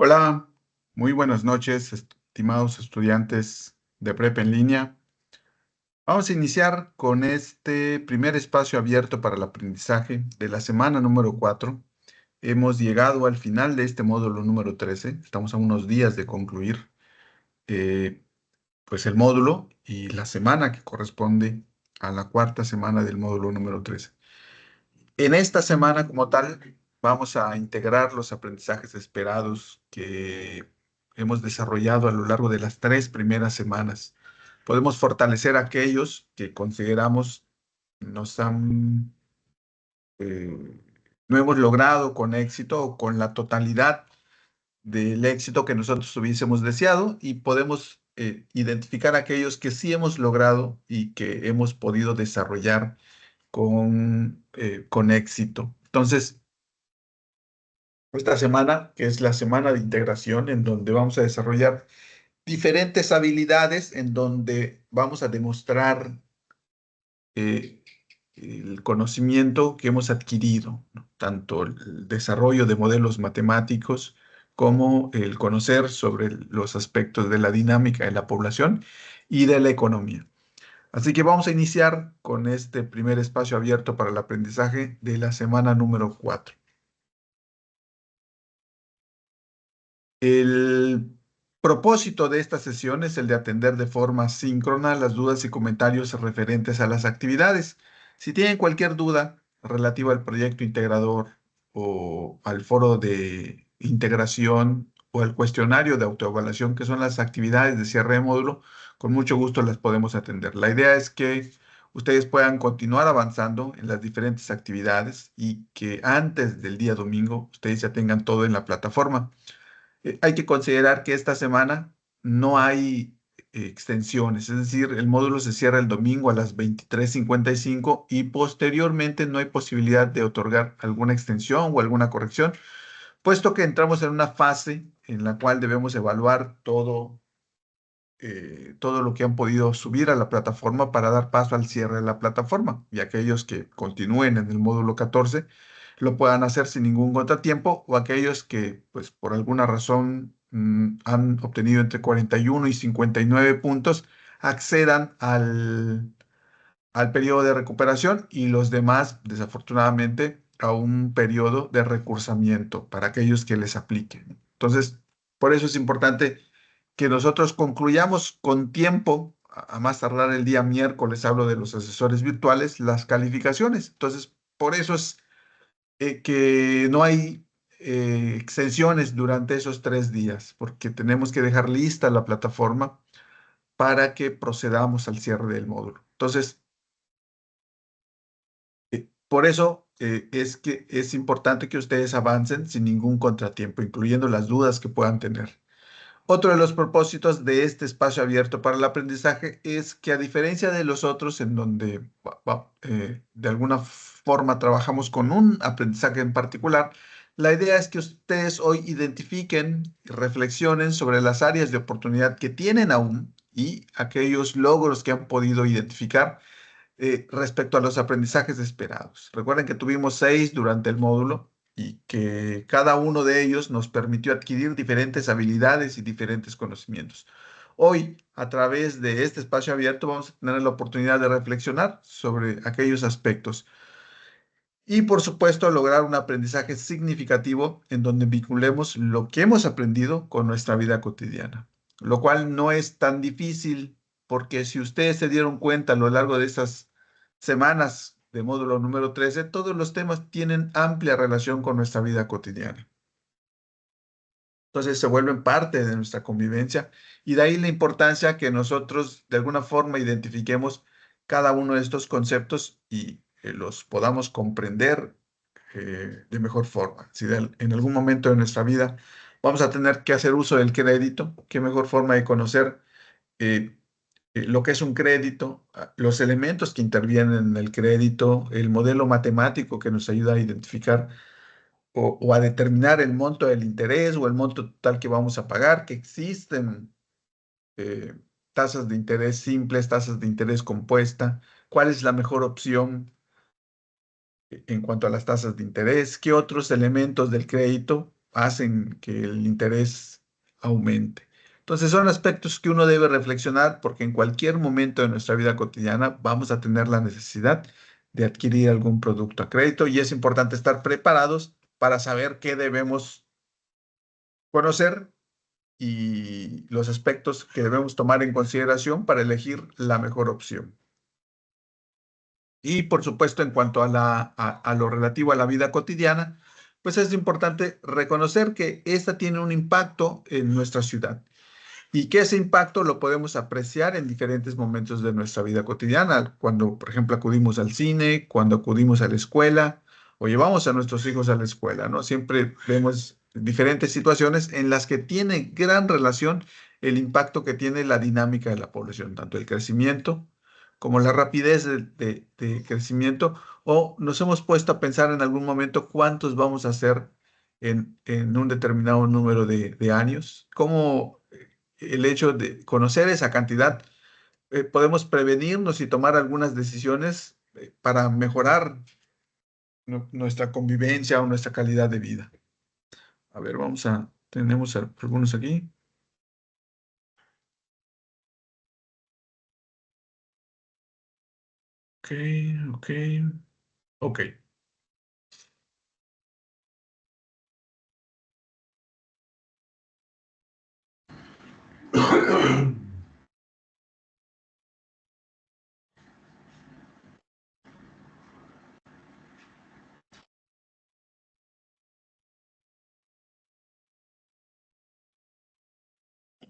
Hola, muy buenas noches, estimados estudiantes de prepa en línea. Vamos a iniciar con este primer espacio abierto para el aprendizaje de la semana número 4. Hemos llegado al final de este módulo número 13. Estamos a unos días de concluir eh, pues el módulo y la semana que corresponde a la cuarta semana del módulo número 13. En esta semana como tal, vamos a integrar los aprendizajes esperados que hemos desarrollado a lo largo de las 3 primeras semanas. Podemos fortalecer aquellos que consideramos nos han, eh, no hemos logrado con éxito o con la totalidad del éxito que nosotros hubiésemos deseado y podemos identificar aquellos que sí hemos logrado y que hemos podido desarrollar con éxito. Entonces, esta semana, que es la semana de integración, en donde vamos a desarrollar diferentes habilidades, en donde vamos a demostrar eh, el conocimiento que hemos adquirido, ¿no? Tanto el desarrollo de modelos matemáticos como el conocer sobre los aspectos de la dinámica de la población y de la economía. Así que vamos a iniciar con este primer espacio abierto para el aprendizaje de la semana número 4. El propósito de esta sesión es el de atender de forma síncrona las dudas y comentarios referentes a las actividades. Si tienen cualquier duda relativa al proyecto integrador o al foro de integración o al cuestionario de autoevaluación, que son las actividades de cierre de módulo, con mucho gusto las podemos atender. La idea es que ustedes puedan continuar avanzando en las diferentes actividades y que antes del día domingo ustedes ya tengan todo en la plataforma. Hay que considerar que esta semana no hay extensiones, es decir, el módulo se cierra el domingo a las 23:55 y posteriormente no hay posibilidad de otorgar alguna extensión o alguna corrección, puesto que entramos en una fase en la cual debemos evaluar todo lo que han podido subir a la plataforma para dar paso al cierre de la plataforma y aquellos que continúen en el módulo 14 lo puedan hacer sin ningún contratiempo o aquellos que pues por alguna razón han obtenido entre 41 y 59 puntos accedan al periodo de recuperación y los demás desafortunadamente a un periodo de recursamiento para aquellos que les apliquen. Entonces, por eso es importante que nosotros concluyamos con tiempo, a más tardar el día miércoles, hablo de los asesores virtuales, las calificaciones. Entonces, por eso es que no hay extensiones durante esos 3 días, porque tenemos que dejar lista la plataforma para que procedamos al cierre del módulo. Entonces, por eso es que es importante que ustedes avancen sin ningún contratiempo, incluyendo las dudas que puedan tener. Otro de los propósitos de este espacio abierto para el aprendizaje es que a diferencia de los otros en donde de alguna forma trabajamos con un aprendizaje en particular, la idea es que ustedes hoy identifiquen y reflexionen sobre las áreas de oportunidad que tienen aún y aquellos logros que han podido identificar respecto a los aprendizajes esperados. Recuerden que tuvimos 6 durante el módulo y que cada uno de ellos nos permitió adquirir diferentes habilidades y diferentes conocimientos. Hoy, a través de este espacio abierto, vamos a tener la oportunidad de reflexionar sobre aquellos aspectos y, por supuesto, lograr un aprendizaje significativo en donde vinculemos lo que hemos aprendido con nuestra vida cotidiana, lo cual no es tan difícil porque si ustedes se dieron cuenta a lo largo de estas semanas de módulo número 13, todos los temas tienen amplia relación con nuestra vida cotidiana. Entonces se vuelven parte de nuestra convivencia y de ahí la importancia que nosotros de alguna forma identifiquemos cada uno de estos conceptos y los podamos comprender de mejor forma. Si en algún momento de nuestra vida vamos a tener que hacer uso del crédito, qué mejor forma de conocer eh, lo que es un crédito, los elementos que intervienen en el crédito, el modelo matemático que nos ayuda a identificar o a determinar el monto del interés o el monto total que vamos a pagar, que existen eh, tasas de interés simples, tasas de interés compuesta, cuál es la mejor opción en cuanto a las tasas de interés, qué otros elementos del crédito hacen que el interés aumente. Entonces son aspectos que uno debe reflexionar porque en cualquier momento de nuestra vida cotidiana vamos a tener la necesidad de adquirir algún producto a crédito y es importante estar preparados para saber qué debemos conocer y los aspectos que debemos tomar en consideración para elegir la mejor opción. Y por supuesto, en cuanto a, a lo relativo a la vida cotidiana, pues es importante reconocer que esta tiene un impacto en nuestra ciudad y que ese impacto lo podemos apreciar en diferentes momentos de nuestra vida cotidiana, cuando, por ejemplo, acudimos al cine, cuando acudimos a la escuela o llevamos a nuestros hijos a la escuela, ¿no? Siempre vemos diferentes situaciones en las que tiene gran relación el impacto que tiene la dinámica de la población, tanto el crecimiento como la rapidez de crecimiento, o nos hemos puesto a pensar en algún momento cuántos vamos a ser en un determinado número de años, cómo el hecho de conocer esa cantidad, podemos prevenirnos y tomar algunas decisiones para mejorar nuestra convivencia o nuestra calidad de vida. A ver, tenemos algunos aquí. Ok, ok, ok.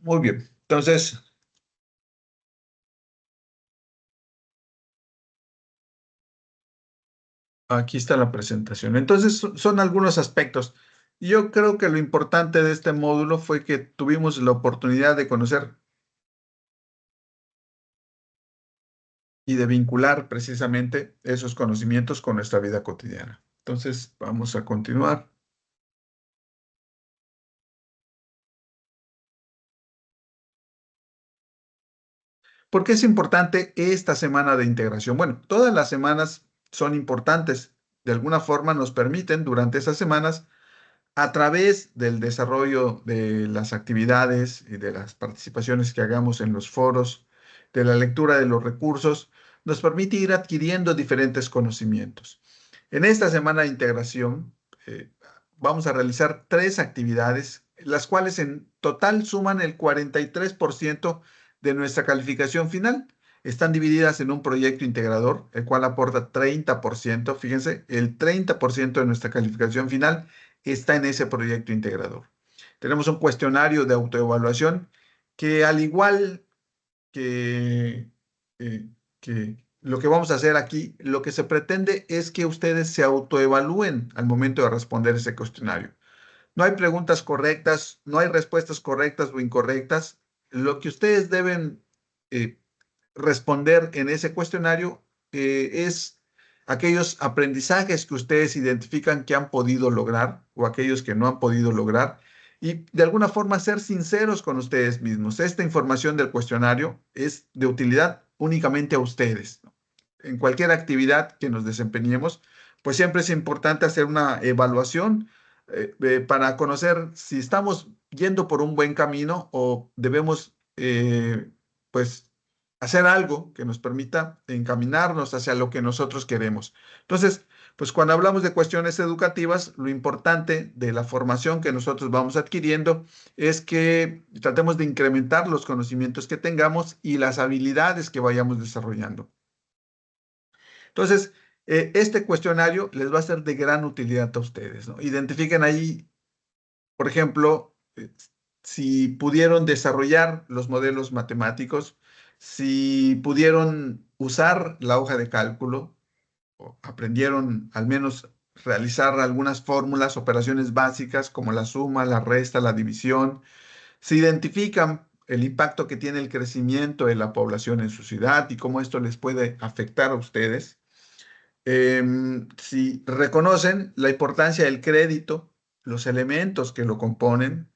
Muy bien. Entonces, aquí está la presentación. Entonces, son algunos aspectos. Yo creo que lo importante de este módulo fue que tuvimos la oportunidad de conocer y de vincular precisamente esos conocimientos con nuestra vida cotidiana. Entonces, vamos a continuar. ¿Por qué es importante esta semana de integración? Bueno, todas las semanas son importantes. De alguna forma nos permiten durante esas semanas, a través del desarrollo de las actividades y de las participaciones que hagamos en los foros, de la lectura de los recursos, nos permite ir adquiriendo diferentes conocimientos. En esta semana de integración vamos a realizar tres actividades, las cuales en total suman el 43% de nuestra calificación final. Están divididas en un proyecto integrador, el cual aporta 30%. Fíjense, el 30% de nuestra calificación final está en ese proyecto integrador. Tenemos un cuestionario de autoevaluación que al igual que, eh, que lo que vamos a hacer aquí, lo que se pretende es que ustedes se autoevalúen al momento de responder ese cuestionario. No hay preguntas correctas, no hay respuestas correctas o incorrectas. Lo que ustedes deben eh, responder en ese cuestionario es aquellos aprendizajes que ustedes identifican que han podido lograr o aquellos que no han podido lograr y de alguna forma ser sinceros con ustedes mismos. Esta información del cuestionario es de utilidad únicamente a ustedes, ¿no? En cualquier actividad que nos desempeñemos, pues siempre es importante hacer una evaluación para conocer si estamos yendo por un buen camino o debemos, pues, hacer algo que nos permita encaminarnos hacia lo que nosotros queremos. Entonces, pues cuando hablamos de cuestiones educativas, lo importante de la formación que nosotros vamos adquiriendo es que tratemos de incrementar los conocimientos que tengamos y las habilidades que vayamos desarrollando. Entonces, este cuestionario les va a ser de gran utilidad a ustedes, ¿no? Identifiquen ahí, por ejemplo, si pudieron desarrollar los modelos matemáticos, si pudieron usar la hoja de cálculo, o aprendieron al menos realizar algunas fórmulas, operaciones básicas como la suma, la resta, la división, se identifican el impacto que tiene el crecimiento de la población en su ciudad y cómo esto les puede afectar a ustedes. Si reconocen la importancia del crédito, los elementos que lo componen,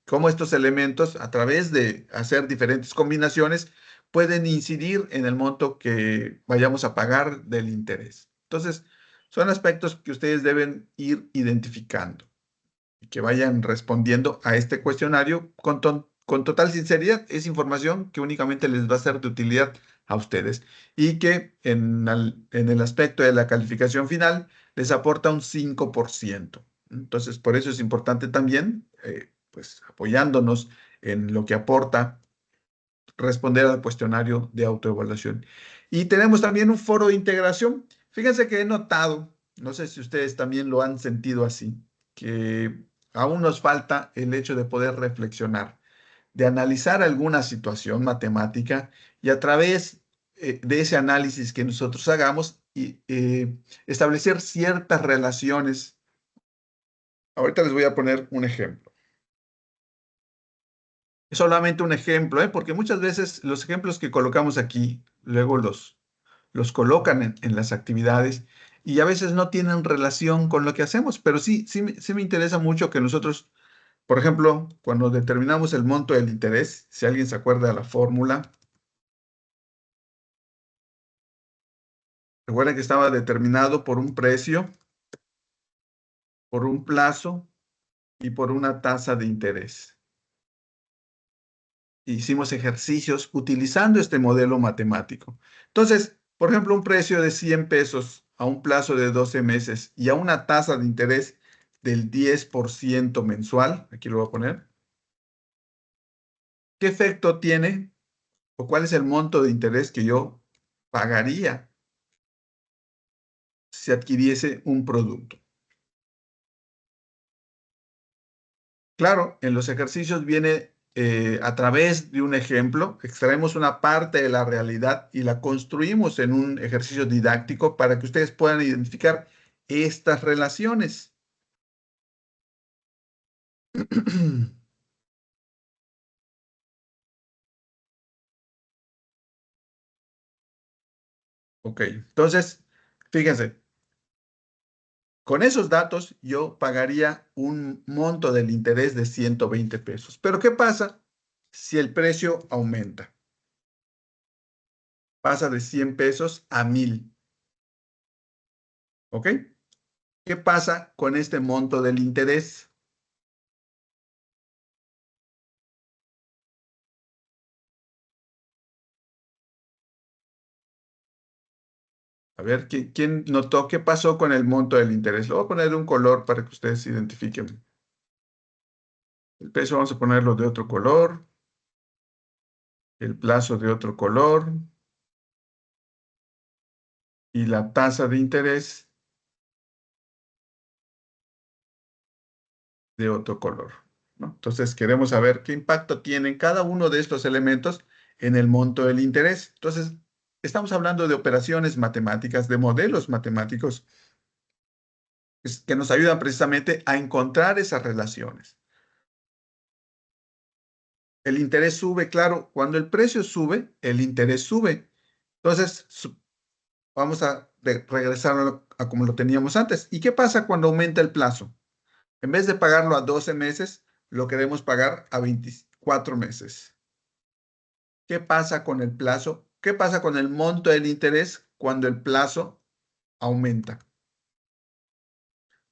cómo estos elementos, a través de hacer diferentes combinaciones, pueden incidir en el monto que vayamos a pagar del interés. Entonces, son aspectos que ustedes deben ir identificando. que vayan respondiendo a este cuestionario con total sinceridad. Es información que únicamente les va a ser de utilidad a ustedes y que en el aspecto de la calificación final les aporta un 5%. Entonces, por eso es importante también, pues, apoyándonos en lo que aporta responder al cuestionario de autoevaluación. Y tenemos también un foro de integración. Fíjense que he notado, no sé si ustedes también lo han sentido así, que aún nos falta el hecho de poder reflexionar, de analizar alguna situación matemática y a través de ese análisis que nosotros hagamos y establecer ciertas relaciones. Ahorita les voy a poner un ejemplo. Es solamente un ejemplo, ¿eh? Porque muchas veces los ejemplos que colocamos aquí, luego los colocan en las actividades y a veces no tienen relación con lo que hacemos, pero sí me interesa mucho que nosotros, por ejemplo, cuando determinamos el monto del interés, si alguien se acuerda de la fórmula, recuerden que estaba determinado por un precio, por un plazo y por una tasa de interés. Hicimos ejercicios utilizando este modelo matemático. Entonces, por ejemplo, un precio de 100 pesos a un plazo de 12 meses y a una tasa de interés del 10% mensual, aquí lo voy a poner, ¿qué efecto tiene o cuál es el monto de interés que yo pagaría si adquiriese un producto? Claro, en los ejercicios viene a través de un ejemplo, extraemos una parte de la realidad y la construimos en un ejercicio didáctico para que ustedes puedan identificar estas relaciones. Ok, entonces, fíjense, con esos datos yo pagaría un monto del interés de 120 pesos. Pero ¿qué pasa si el precio aumenta? Pasa de 100 pesos a 1000. ¿Ok? ¿Qué pasa con este monto del interés? A ver, ¿quién notó qué pasó con el monto del interés? Lo voy a poner de un color para que ustedes identifiquen. El peso vamos a ponerlo de otro color, el plazo de otro color y la tasa de interés de otro color, ¿no? Entonces queremos saber qué impacto tienen cada uno de estos elementos en el monto del interés. Entonces, estamos hablando de operaciones matemáticas, de modelos matemáticos que nos ayudan precisamente a encontrar esas relaciones. El interés sube, claro, cuando el precio sube, el interés sube. Entonces, vamos a regresar a como lo teníamos antes. ¿Y qué pasa cuando aumenta el plazo? En vez de pagarlo a 12 meses, lo queremos pagar a 24 meses. ¿Qué pasa con el plazo? ¿Qué pasa con el monto del interés cuando el plazo aumenta?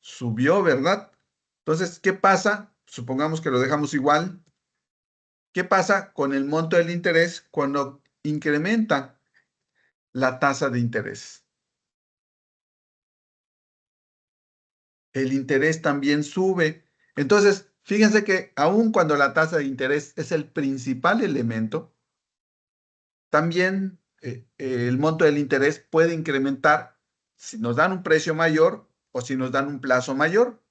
Subió, ¿verdad? Entonces, ¿qué pasa? Supongamos que lo dejamos igual. ¿Qué pasa con el monto del interés cuando incrementa la tasa de interés? El interés también sube. Entonces, fíjense que aun cuando la tasa de interés es el principal elemento, también el monto del interés puede incrementar si nos dan un precio mayor o si nos dan un plazo mayor.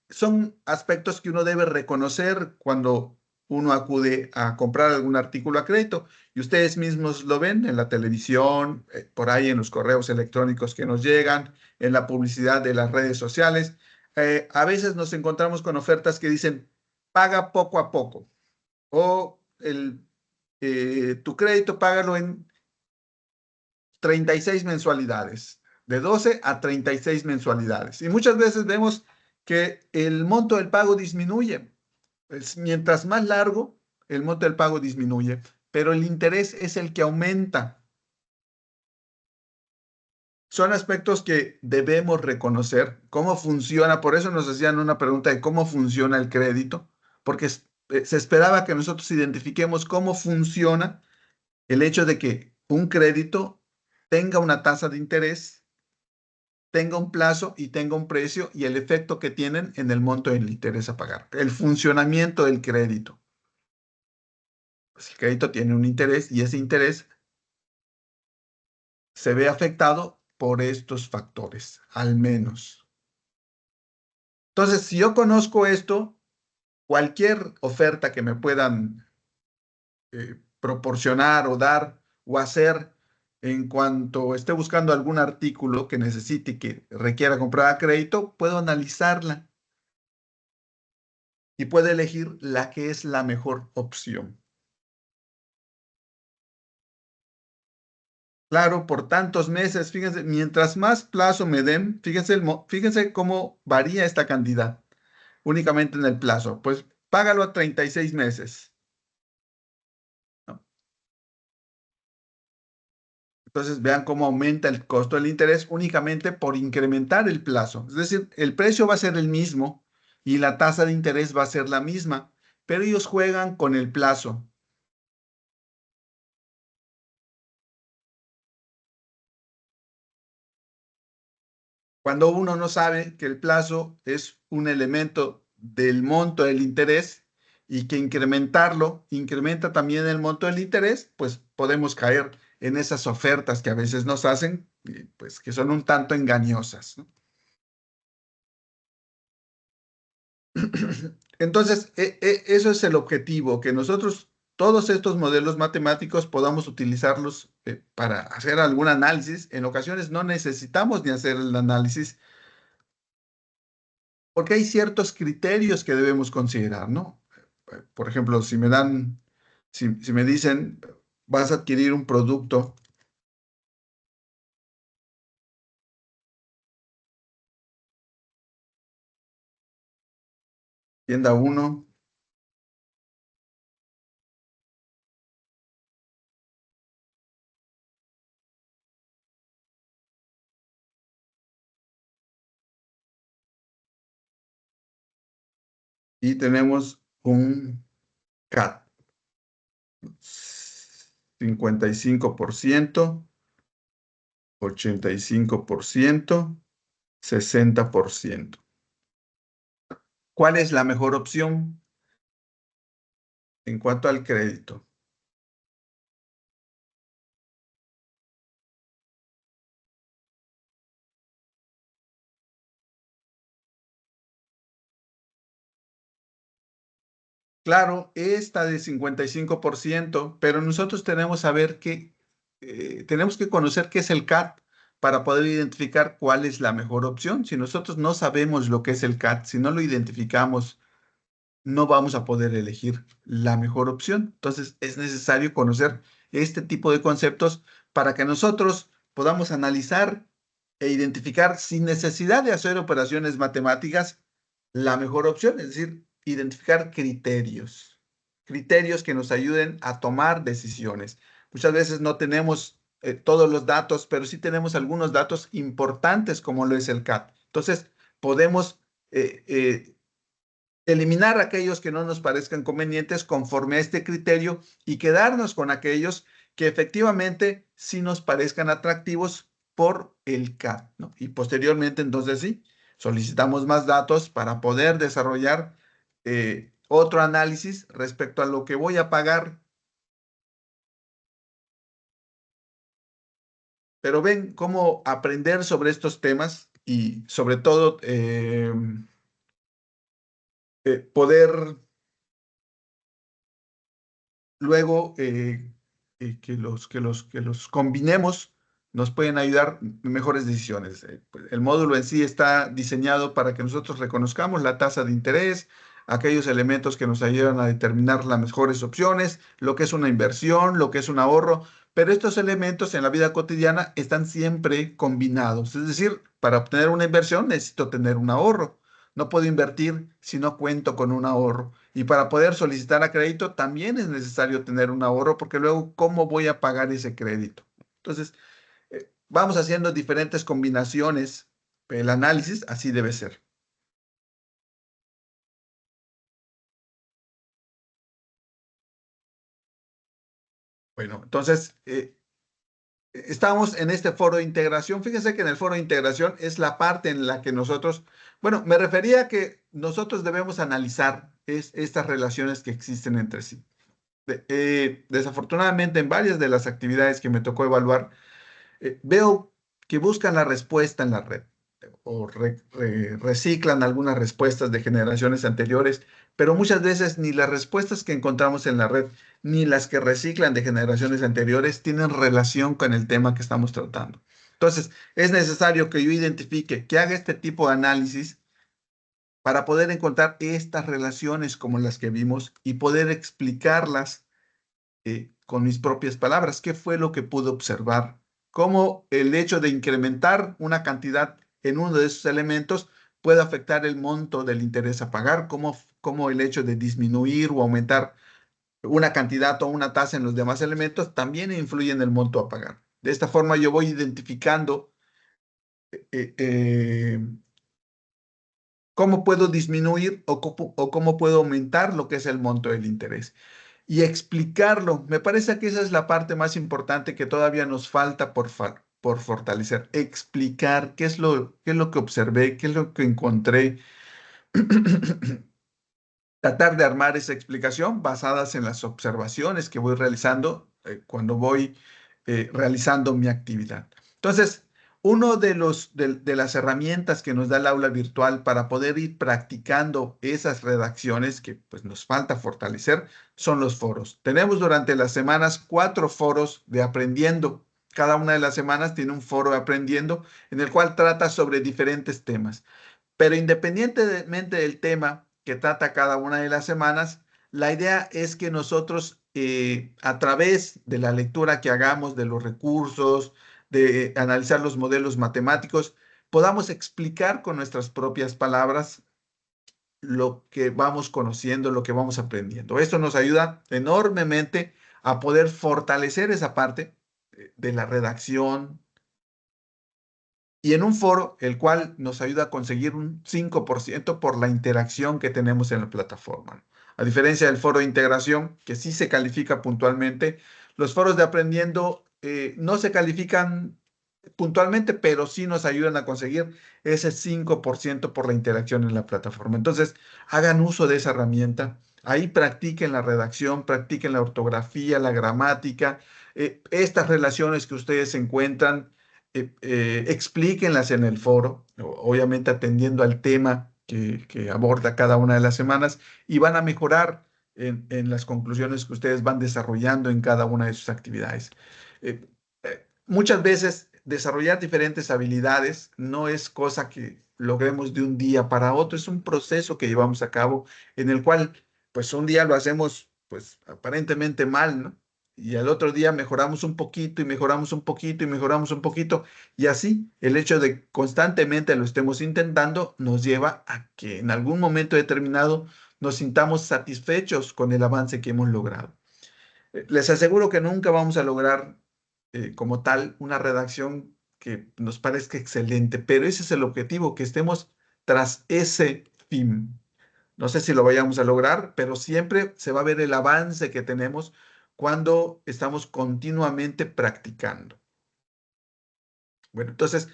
Son aspectos que uno debe reconocer cuando uno acude a comprar algún artículo a crédito. Y ustedes mismos lo ven en la televisión, por ahí en los correos electrónicos que nos llegan, en la publicidad de las redes sociales. A veces nos encontramos con ofertas que dicen, paga poco a poco. O tu crédito págalo en 36 mensualidades, de 12 a 36 mensualidades. Y muchas veces vemos que el monto del pago disminuye. Mientras más largo, el monto del pago disminuye, pero el interés es el que aumenta. son aspectos que debemos reconocer, cómo funciona. Por eso nos hacían una pregunta de cómo funciona el crédito, porque se esperaba que nosotros identifiquemos cómo funciona el hecho de que un crédito tenga una tasa de interés, tenga un plazo y tenga un precio y el efecto que tienen en el monto del interés a pagar. El funcionamiento del crédito. Pues el crédito tiene un interés y ese interés se ve afectado por estos factores, al menos. Entonces, si yo conozco esto, cualquier oferta que me puedan proporcionar o dar o hacer en cuanto esté buscando algún artículo que necesite y que requiera comprar a crédito, puedo analizarla y puedo elegir la que es la mejor opción. Claro, por tantos meses, fíjense, mientras más plazo me den, fíjense, fíjense cómo varía esta cantidad únicamente en el plazo. Pues págalo a 36 meses, ¿no? Entonces vean cómo aumenta el costo del interés únicamente por incrementar el plazo. Es decir, el precio va a ser el mismo y la tasa de interés va a ser la misma, pero ellos juegan con el plazo. Cuando uno no sabe que el plazo es un elemento del monto del interés y que incrementarlo incrementa también el monto del interés, pues podemos caer en esas ofertas que a veces nos hacen, pues que son un tanto engañosas, ¿no? Entonces, eso es el objetivo, que nosotros todos estos modelos matemáticos podamos utilizarlos para hacer algún análisis. En ocasiones no necesitamos ni hacer el análisis porque hay ciertos criterios que debemos considerar, ¿no? Por ejemplo, si me dicen, vas a adquirir un producto, tienda uno y tenemos un CAT, 55%, 85%, 60%. ¿Cuál es la mejor opción en cuanto al crédito? Claro, esta de 55%, pero nosotros tenemos tenemos que conocer qué es el CAT para poder identificar cuál es la mejor opción. Si nosotros no sabemos lo que es el CAT, si no lo identificamos, no vamos a poder elegir la mejor opción. Entonces, es necesario conocer este tipo de conceptos para que nosotros podamos analizar e identificar sin necesidad de hacer operaciones matemáticas la mejor opción, es decir, identificar criterios, criterios que nos ayuden a tomar decisiones. Muchas veces no tenemos todos los datos, pero sí tenemos algunos datos importantes como lo es el CAT. Entonces, podemos eliminar aquellos que no nos parezcan convenientes conforme a este criterio y quedarnos con aquellos que efectivamente sí nos parezcan atractivos por el CAT, ¿no? Y posteriormente, entonces sí, solicitamos más datos para poder desarrollar otro análisis respecto a lo que voy a pagar. Pero ven cómo aprender sobre estos temas y sobre todo poder luego que los combinemos nos pueden ayudar en mejores decisiones. Pues, el módulo en sí está diseñado para que nosotros reconozcamos la tasa de interés, aquellos elementos que nos ayudan a determinar las mejores opciones, lo que es una inversión, lo que es un ahorro, pero estos elementos en la vida cotidiana están siempre combinados. Es decir, para obtener una inversión necesito tener un ahorro. No puedo invertir si no cuento con un ahorro. Y para poder solicitar a crédito también es necesario tener un ahorro porque luego, ¿cómo voy a pagar ese crédito? Entonces, Vamos haciendo diferentes combinaciones. El análisis así debe ser. Bueno, entonces, estamos en este foro de integración. Fíjense que en el foro de integración es la parte en la que nosotros, bueno, me refería a que nosotros debemos analizar estas relaciones que existen entre sí. Desafortunadamente, en varias de las actividades que me tocó evaluar, veo que buscan la respuesta en la red o reciclan algunas respuestas de generaciones anteriores, pero muchas veces ni las respuestas que encontramos en la red ni las que reciclan de generaciones anteriores tienen relación con el tema que estamos tratando. Entonces, es necesario que yo identifique, que haga este tipo de análisis para poder encontrar estas relaciones como las que vimos y poder explicarlas con mis propias palabras. ¿Qué fue lo que pude observar? Cómo el hecho de incrementar una cantidad en uno de esos elementos puede afectar el monto del interés a pagar, cómo el hecho de disminuir o aumentar una cantidad o una tasa en los demás elementos también influye en el monto a pagar. De esta forma yo voy identificando eh, eh, cómo puedo disminuir o cómo puedo aumentar lo que es el monto del interés y explicarlo. Me parece que esa es la parte más importante que todavía nos falta por fortalecer. Explicar qué es lo que observé, qué es lo que encontré. Tratar de armar esa explicación basadas en las observaciones que voy realizando cuando voy realizando mi actividad. Entonces, uno de las herramientas que nos da el aula virtual para poder ir practicando esas redacciones que pues, nos falta fortalecer son los foros. Tenemos durante las semanas 4 foros de aprendiendo. Cada una de las semanas tiene un foro de aprendiendo en el cual trata sobre diferentes temas. Pero independientemente del tema que trata cada una de las semanas, la idea es que nosotros, a través de la lectura que hagamos de los recursos, de analizar los modelos matemáticos, podamos explicar con nuestras propias palabras lo que vamos conociendo, lo que vamos aprendiendo. Esto nos ayuda enormemente a poder fortalecer esa parte de la redacción, y en un foro, el cual nos ayuda a conseguir un 5% por la interacción que tenemos en la plataforma, ¿no? A diferencia del foro de integración, que sí se califica puntualmente, los foros de aprendiendo no se califican puntualmente, pero sí nos ayudan a conseguir ese 5% por la interacción en la plataforma. Entonces, hagan uso de esa herramienta. Ahí practiquen la redacción, practiquen la ortografía, la gramática, estas relaciones que ustedes encuentran, explíquenlas en el foro, obviamente atendiendo al tema que aborda cada una de las semanas, y van a mejorar en las conclusiones que ustedes van desarrollando en cada una de sus actividades. Muchas veces desarrollar diferentes habilidades no es cosa que logremos de un día para otro, es un proceso que llevamos a cabo en el cual pues un día lo hacemos pues aparentemente mal, ¿no? Y al otro día mejoramos un poquito y mejoramos un poquito y mejoramos un poquito. Y así el hecho de constantemente lo estemos intentando nos lleva a que en algún momento determinado nos sintamos satisfechos con el avance que hemos logrado. Les aseguro que nunca vamos a lograr como tal una redacción que nos parezca excelente, pero ese es el objetivo, que estemos tras ese fin. No sé si lo vayamos a lograr, pero siempre se va a ver el avance que tenemos cuando estamos continuamente practicando. Bueno, entonces,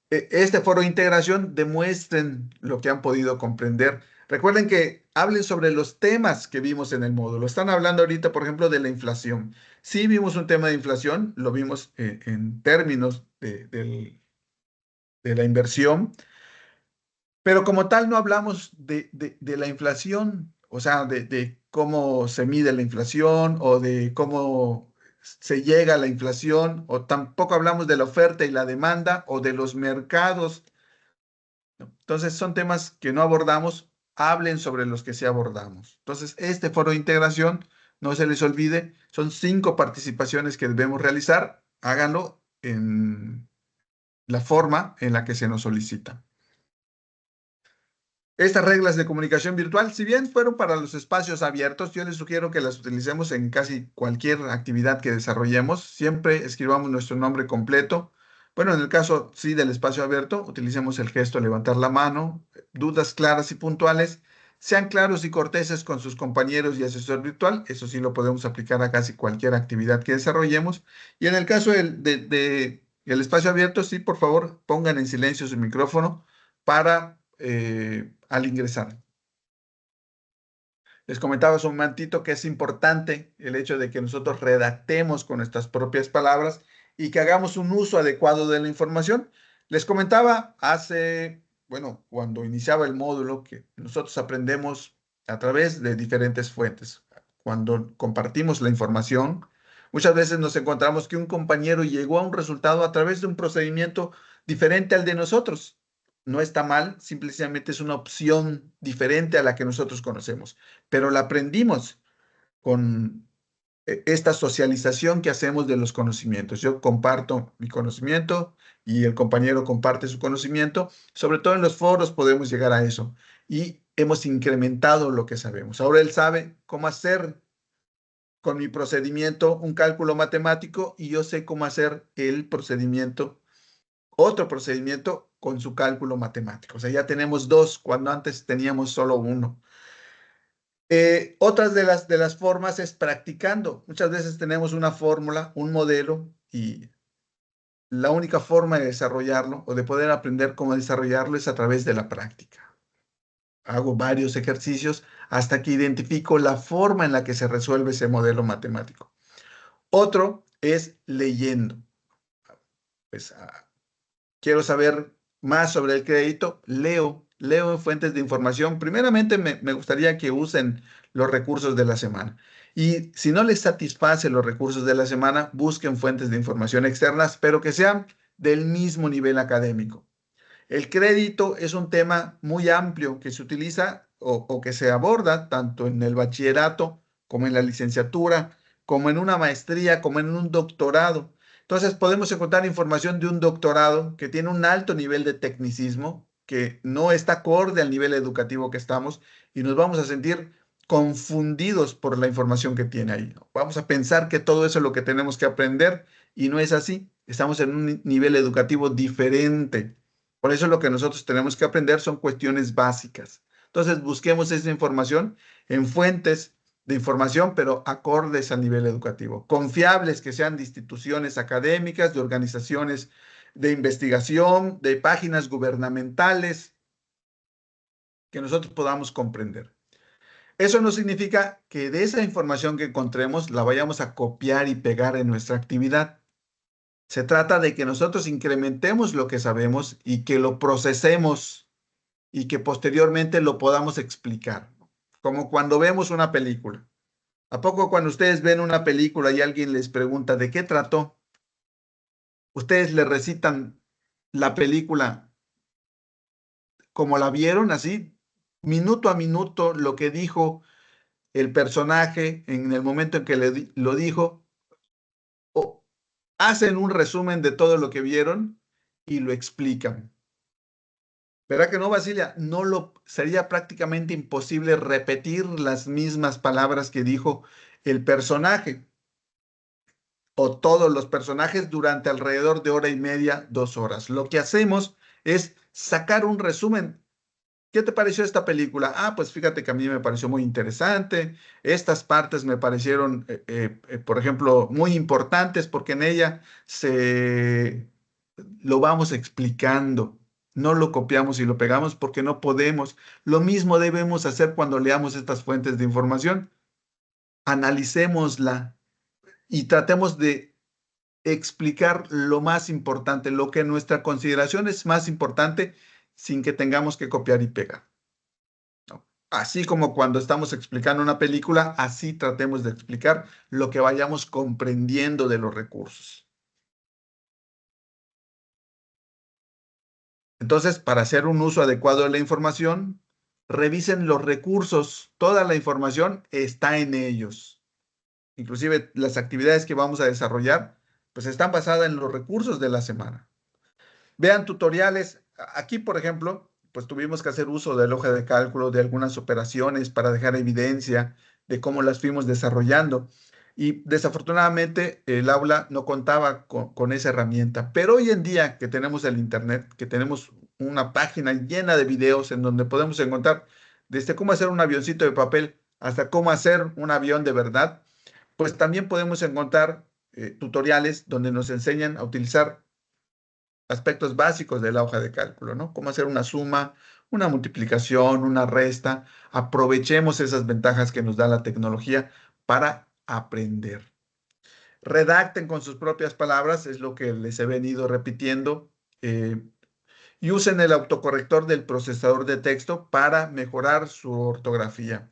este foro de integración demuestren lo que han podido comprender. Recuerden que hablen sobre los temas que vimos en el módulo. Están hablando ahorita, por ejemplo, de la inflación. Sí vimos un tema de inflación, lo vimos en términos de la inversión, pero como tal no hablamos de la inflación, o sea, de cómo se mide la inflación o de cómo se llega a la inflación, o tampoco hablamos de la oferta y la demanda o de los mercados, ¿no? Entonces son temas que no abordamos, hablen sobre los que sí abordamos. Entonces, este foro de integración, no se les olvide, son 5 participaciones que debemos realizar, háganlo en la forma en la que se nos solicita. Estas reglas de comunicación virtual, si bien fueron para los espacios abiertos, yo les sugiero que las utilicemos en casi cualquier actividad que desarrollemos. Siempre escribamos nuestro nombre completo, Bueno, en el caso, sí, del espacio abierto, utilicemos el gesto levantar la mano, dudas claras y puntuales, sean claros y corteses con sus compañeros y asesor virtual, eso sí lo podemos aplicar a casi cualquier actividad que desarrollemos. Y en el caso el espacio abierto, sí, por favor, pongan en silencio su micrófono para al ingresar. Les comentaba hace un momentito que es importante el hecho de que nosotros redactemos con nuestras propias palabras y que hagamos un uso adecuado de la información. Les comentaba hace, bueno, cuando iniciaba el módulo, que nosotros aprendemos a través de diferentes fuentes. Cuando compartimos la información, muchas veces nos encontramos que un compañero llegó a un resultado a través de un procedimiento diferente al de nosotros. No está mal, simplemente es una opción diferente a la que nosotros conocemos, pero la aprendimos con esta socialización que hacemos de los conocimientos. Yo comparto mi conocimiento y el compañero comparte su conocimiento. Sobre todo en los foros podemos llegar a eso y hemos incrementado lo que sabemos. Ahora él sabe cómo hacer con mi procedimiento un cálculo matemático y yo sé cómo hacer el procedimiento, otro procedimiento con su cálculo matemático. O sea, ya tenemos dos cuando antes teníamos solo uno. Otras de las formas es practicando. Muchas veces tenemos una fórmula, un modelo, y la única forma de desarrollarlo o de poder aprender cómo desarrollarlo es a través de la práctica. Hago varios ejercicios hasta que identifico la forma en la que se resuelve ese modelo matemático. Otro es leyendo. Pues quiero saber más sobre el crédito, leo en fuentes de información. Primeramente, me gustaría que usen los recursos de la semana. Y si no les satisface los recursos de la semana, busquen fuentes de información externas, pero que sean del mismo nivel académico. El crédito es un tema muy amplio que se utiliza o que se aborda tanto en el bachillerato como en la licenciatura, como en una maestría, como en un doctorado. Entonces podemos encontrar información de un doctorado que tiene un alto nivel de tecnicismo, que no está acorde al nivel educativo que estamos y nos vamos a sentir confundidos por la información que tiene ahí. Vamos a pensar que todo eso es lo que tenemos que aprender y no es así. Estamos en un nivel educativo diferente. Por eso lo que nosotros tenemos que aprender son cuestiones básicas. Entonces busquemos esa información en fuentes de información, pero acordes al nivel educativo. Confiables, que sean de instituciones académicas, de organizaciones de investigación, de páginas gubernamentales, que nosotros podamos comprender. Eso no significa que de esa información que encontremos la vayamos a copiar y pegar en nuestra actividad. Se trata de que nosotros incrementemos lo que sabemos y que lo procesemos y que posteriormente lo podamos explicar. Como cuando vemos una película. ¿A poco cuando ustedes ven una película y alguien les pregunta de qué trató? Ustedes le recitan la película como la vieron, así, minuto a minuto, lo que dijo el personaje en el momento en que lo dijo, o hacen un resumen de todo lo que vieron y lo explican. ¿Verdad que no, Basilia? Sería prácticamente imposible repetir las mismas palabras que dijo el personaje o todos los personajes durante alrededor de hora y media, 2 horas. Lo que hacemos es sacar un resumen. ¿Qué te pareció esta película? Ah, pues fíjate que a mí me pareció muy interesante. Estas partes me parecieron, por ejemplo, muy importantes porque en ella lo vamos explicando. No lo copiamos y lo pegamos porque no podemos. Lo mismo debemos hacer cuando leamos estas fuentes de información. Analicémosla y tratemos de explicar lo más importante, lo que en nuestra consideración es más importante sin que tengamos que copiar y pegar. ¿No? Así como cuando estamos explicando una película, así tratemos de explicar lo que vayamos comprendiendo de los recursos. Entonces, para hacer un uso adecuado de la información, revisen los recursos. Toda la información está en ellos. Inclusive las actividades que vamos a desarrollar, pues están basadas en los recursos de la semana. Vean tutoriales. Aquí, por ejemplo, pues tuvimos que hacer uso del hoja de cálculo de algunas operaciones para dejar evidencia de cómo las fuimos desarrollando. Y desafortunadamente el aula no contaba con esa herramienta. Pero hoy en día que tenemos el Internet, que tenemos una página llena de videos en donde podemos encontrar desde cómo hacer un avioncito de papel hasta cómo hacer un avión de verdad, pues también podemos encontrar tutoriales donde nos enseñan a utilizar aspectos básicos de la hoja de cálculo, ¿no? Cómo hacer una suma, una multiplicación, una resta. Aprovechemos esas ventajas que nos da la tecnología para aprender. Redacten con sus propias palabras, es lo que les he venido repitiendo, eh, y usen el autocorrector del procesador de texto para mejorar su ortografía.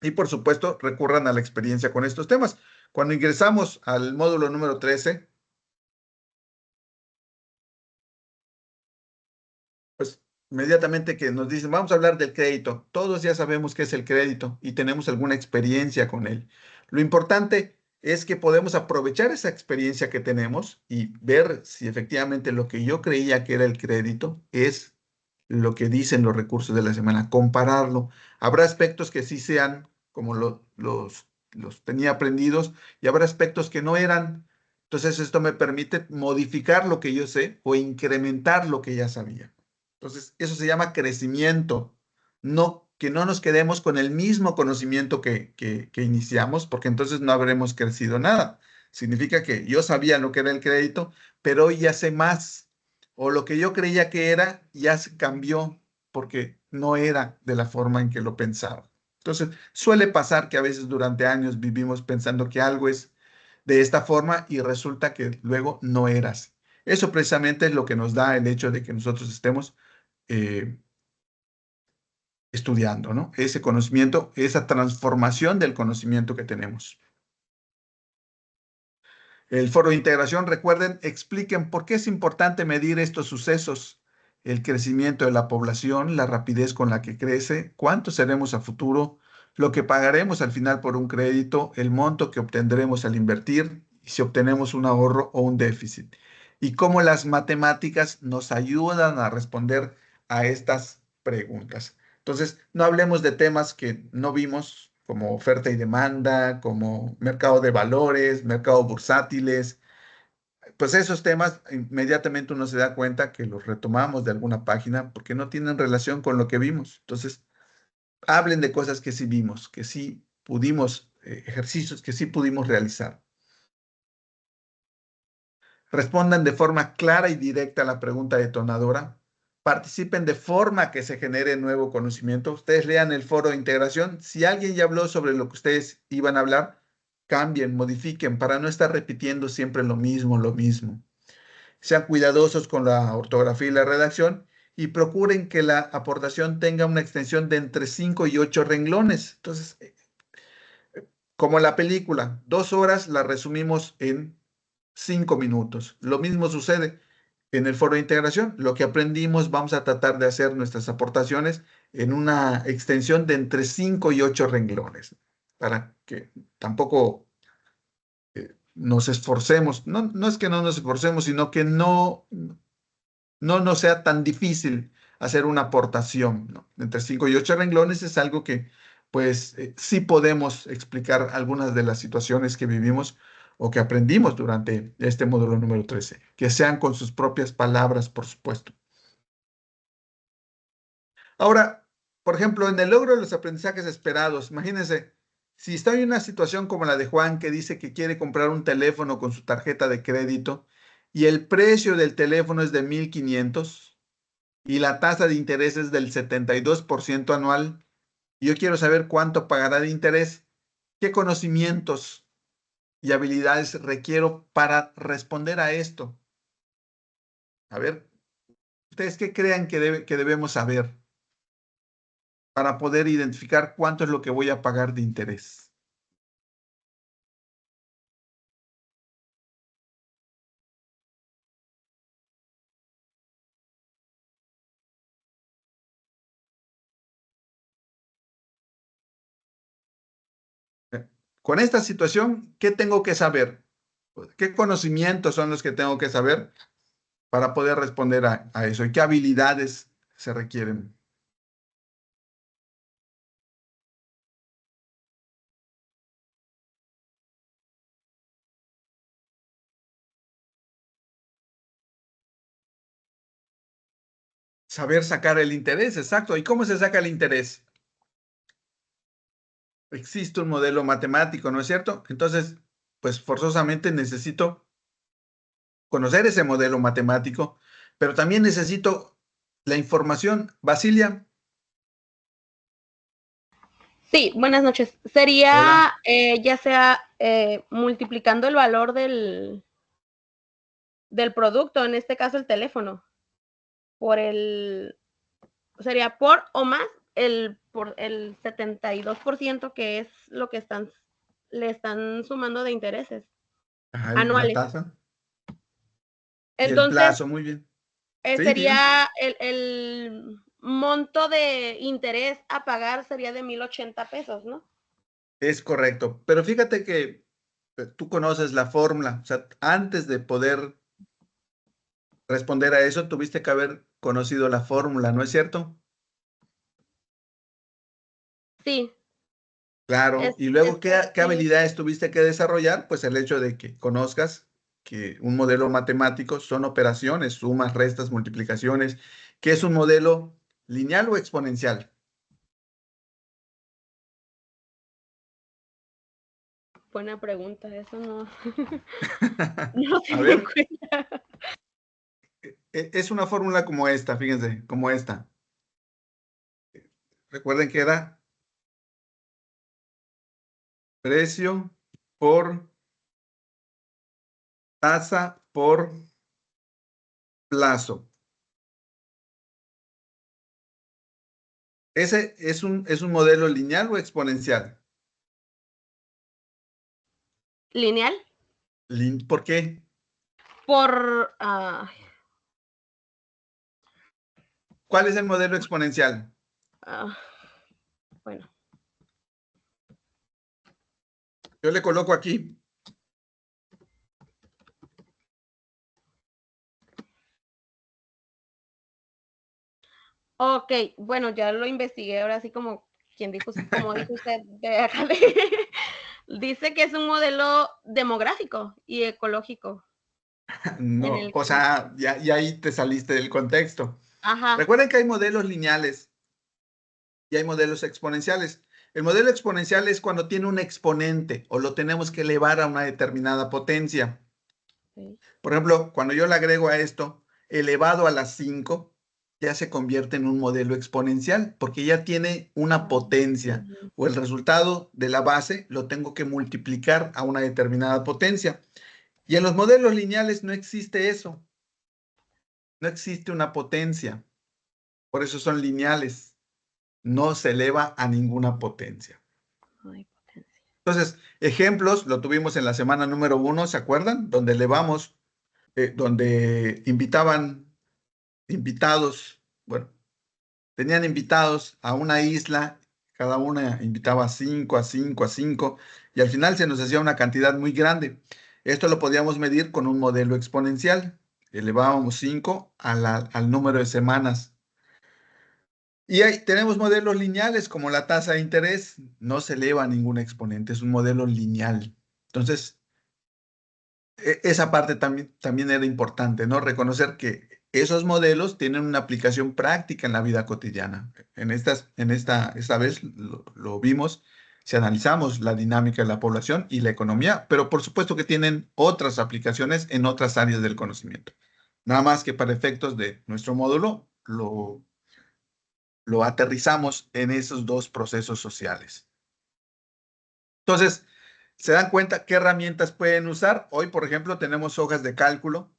Y por supuesto, recurran a la experiencia con estos temas. Cuando ingresamos al módulo número 13, pues inmediatamente que nos dicen, vamos a hablar del crédito, todos ya sabemos qué es el crédito y tenemos alguna experiencia con él. Lo importante es que podemos aprovechar esa experiencia que tenemos y ver si efectivamente lo que yo creía que era el crédito es lo que dicen los recursos de la semana, compararlo. Habrá aspectos que sí sean como los tenía aprendidos y habrá aspectos que no eran. Entonces esto me permite modificar lo que yo sé o incrementar lo que ya sabía. Entonces, eso se llama crecimiento. No, que no nos quedemos con el mismo conocimiento que iniciamos, porque entonces no habremos crecido nada. Significa que yo sabía lo que era el crédito, pero hoy ya sé más. O lo que yo creía que era, ya se cambió, porque no era de la forma en que lo pensaba. Entonces, suele pasar que a veces durante años vivimos pensando que algo es de esta forma y resulta que luego no era así. Eso precisamente es lo que nos da el hecho de que nosotros estemos eh, estudiando, ¿no? Ese conocimiento, esa transformación del conocimiento que tenemos. El foro de integración, recuerden, expliquen por qué es importante medir estos sucesos, el crecimiento de la población, la rapidez con la que crece, cuánto seremos a futuro, lo que pagaremos al final por un crédito, el monto que obtendremos al invertir y si obtenemos un ahorro o un déficit, y cómo las matemáticas nos ayudan a responder a estas preguntas. Entonces, no hablemos de temas que no vimos, como oferta y demanda, como mercado de valores, mercado bursátiles. Pues esos temas inmediatamente uno se da cuenta que los retomamos de alguna página porque no tienen relación con lo que vimos. Entonces, hablen de cosas que sí vimos, que sí pudimos, ejercicios que sí pudimos realizar. Respondan de forma clara y directa a la pregunta detonadora. Participen de forma que se genere nuevo conocimiento. Ustedes lean el foro de integración. Si alguien ya habló sobre lo que ustedes iban a hablar, cambien, modifiquen para no estar repitiendo siempre lo mismo, lo mismo. Sean cuidadosos con la ortografía y la redacción y procuren que la aportación tenga una extensión de entre 5 y 8 renglones. Entonces, como la película, 2 horas la resumimos en 5 minutos. Lo mismo sucede en el foro de integración. Lo que aprendimos, vamos a tratar de hacer nuestras aportaciones en una extensión de entre 5 y 8 renglones, para que tampoco nos esforcemos. No, no es que no nos esforcemos, sino que no nos sea tan difícil hacer una aportación, ¿no? Entre 5 y 8 renglones es algo que, pues, sí podemos explicar algunas de las situaciones que vivimos o que aprendimos durante este módulo número 13, que sean con sus propias palabras, por supuesto. Ahora, por ejemplo, en el logro de los aprendizajes esperados, imagínense, si estoy en una situación como la de Juan que dice que quiere comprar un teléfono con su tarjeta de crédito y el precio del teléfono es de 1,500 y la tasa de interés es del 72% anual. Y yo quiero saber cuánto pagará de interés, qué conocimientos y habilidades requiero para responder a esto. A ver, ¿ustedes qué crean que debemos saber para poder identificar cuánto es lo que voy a pagar de interés? Con esta situación, ¿qué tengo que saber? ¿Qué conocimientos son los que tengo que saber para poder responder a eso? ¿Y qué habilidades se requieren? Saber sacar el interés, exacto. ¿Y cómo se saca el interés? Existe un modelo matemático, ¿no es cierto? Entonces, pues forzosamente necesito conocer ese modelo matemático, pero también necesito la información. Basilia, Sí, buenas noches. hola. Sería ya sea multiplicando el valor del producto, en este caso el teléfono, por el, sería por o más por el 72% que es lo que le están sumando de intereses Ajá, la anuales. tasa y el Entonces, plazo, muy bien. Sí, bien, sería el monto de interés a pagar sería de 1,080 pesos, ¿no? es correcto. Pero fíjate que tú conoces la fórmula, o sea, antes de poder responder a eso, tuviste que haber conocido la fórmula, ¿no es cierto? Sí, Claro, y luego, ¿qué sí. habilidades tuviste que desarrollar? Pues el hecho de que conozcas que un modelo matemático son operaciones, sumas, restas, multiplicaciones, que es un modelo lineal o exponencial. Buena pregunta, eso no, no se A me ver, cuenta. es una fórmula como esta, fíjense, como esta. Recuerden que era precio por tasa por plazo. ¿Ese es un modelo lineal o exponencial? ¿Lineal? ¿Por qué? Por, ¿Cuál es el modelo exponencial? ah, bueno, Yo le coloco aquí. ok, bueno, ya lo investigué ahora sí como quien dijo, como dijo usted de acá dice que es un modelo demográfico y ecológico en No, el o que, sea, ya ahí te saliste del contexto. ajá, Recuerden que hay modelos lineales y hay modelos exponenciales. El modelo exponencial es cuando tiene un exponente o lo tenemos que elevar a una determinada potencia. sí. Por ejemplo, cuando yo le agrego a esto elevado a las 5, ya se convierte en un modelo exponencial porque ya tiene una Ah, potencia ujú. o el resultado de la base lo tengo que multiplicar a una determinada potencia. Y en los modelos lineales no existe eso, no existe una potencia, por eso son lineales, no se eleva a ninguna potencia. Ay, potencia. Entonces, ejemplos, lo tuvimos en la semana número 1, ¿se acuerdan? Donde elevamos, donde invitados, bueno, tenían invitados a una isla, cada una invitaba a 5, a 5, a 5, y al final se nos hacía una cantidad muy grande. Esto lo podíamos medir con un modelo exponencial. Elevábamos 5 al número de semanas. Y ahí tenemos modelos lineales como la tasa de interés. No se eleva a ningún exponente, es un modelo lineal. Entonces, esa parte también era importante, ¿no? Reconocer que esos modelos tienen una aplicación práctica en la vida cotidiana. Esta vez lo vimos, si analizamos la dinámica de la población y la economía, pero por supuesto que tienen otras aplicaciones en otras áreas del conocimiento. Nada más que para efectos de nuestro módulo, lo aterrizamos en esos dos procesos sociales. Entonces, ¿se dan cuenta qué herramientas pueden usar? Hoy, por ejemplo, tenemos hojas de cálculo.